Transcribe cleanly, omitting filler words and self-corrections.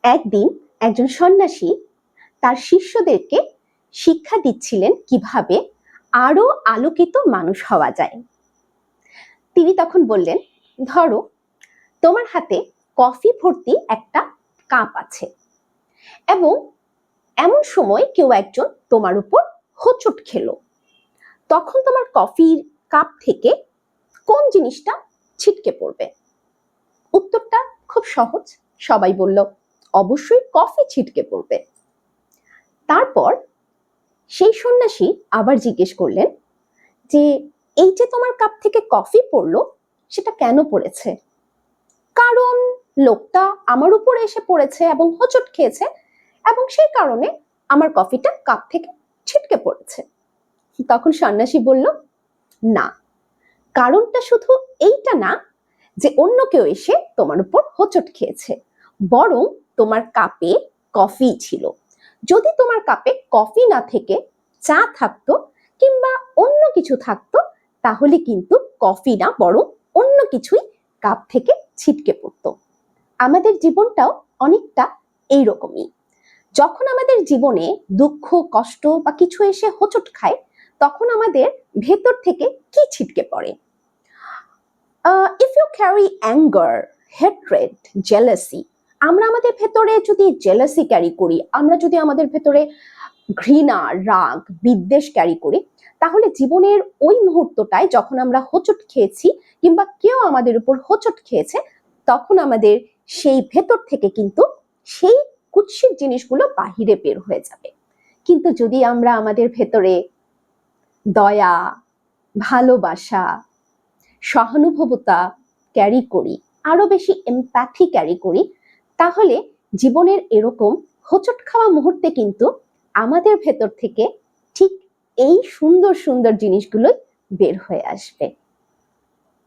একদিন একজন সন্ন্যাসী তার শিষ্যদেরকে শিক্ষা দিচ্ছিলেন কিভাবে আরো আলোকিত মানুষ হওয়া যায়। তিনি তখন বললেন, ধরো তোমার হাতে কফি ভর্তি একটা কাপ আছে এবং এমন সময় কেউ একজন তোমার উপর হোঁচট খেলো, তখন তোমার কফির কাপ থেকে কোন জিনিসটা ছিটকে পড়বে? উত্তরটা খুব সহজ, সবাই বলল অবশ্যই কফি ছিটকে পড়বে। তারপর সেই সন্ন্যাসী আবার জিজ্ঞেস করলেন যে এই যে তোমার কাপ থেকে কফি পড়লো সেটা কেন পড়েছে? কারণ লোকটা আমার উপরে এসে পড়েছে এবং হোঁচট খেয়েছে এবং সেই কারণে আমার কফিটা কাপ থেকে ছিটকে পড়েছে। তখন সন্ন্যাসী বলল, না, কারণটা শুধু এইটা না যে অন্য কেউ এসে তোমার উপর হোঁচট খেয়েছে, বরং তোমার কাপে কফি ছিল। যদি তোমার কাপে কফি না থেকে চা থাকতো কিংবা অন্য কিছু থাকতো, তাহলে কিন্তু কফি না বরং অন্য কিছুই কাপ থেকে ছিটকে পড়তো। আমাদের জীবনটাও অনেকটা এইরকমই। যখন আমাদের জীবনে দুঃখ, কষ্ট বা কিছু এসে হোঁচট খায়, তখন আমাদের ভেতর থেকে কি ছিটকে পড়ে? If you carry anger, hatred, jealousy, আমরা আমাদের ভেতরে যদি জেলাসি ক্যারি করি, আমরা যদি আমাদের ভেতরে ঘৃণা, রাগ, বিদ্বেষ ক্যারি করি, তাহলে জীবনের ওই মুহূর্তটায় যখন আমরা হোঁচট খেয়েছি কিংবা কেউ আমাদের উপর হোঁচট খেয়েছে, তখন আমাদের সেই ভেতর থেকে কিন্তু সেই কুৎসিত জিনিসগুলো বাহিরে বের হয়ে যাবে। কিন্তু যদি আমরা আমাদের ভেতরে দয়া, ভালোবাসা, সহানুভূতি ক্যারি করি, আরো বেশি এমপ্যাথি ক্যারি করি, তাহলে জীবনের এরকম হোঁচট খাওয়া মুহূর্তে কিন্তু আমাদের ভেতর থেকে ঠিক এই সুন্দর সুন্দর জিনিসগুলো বের হয়ে আসবে।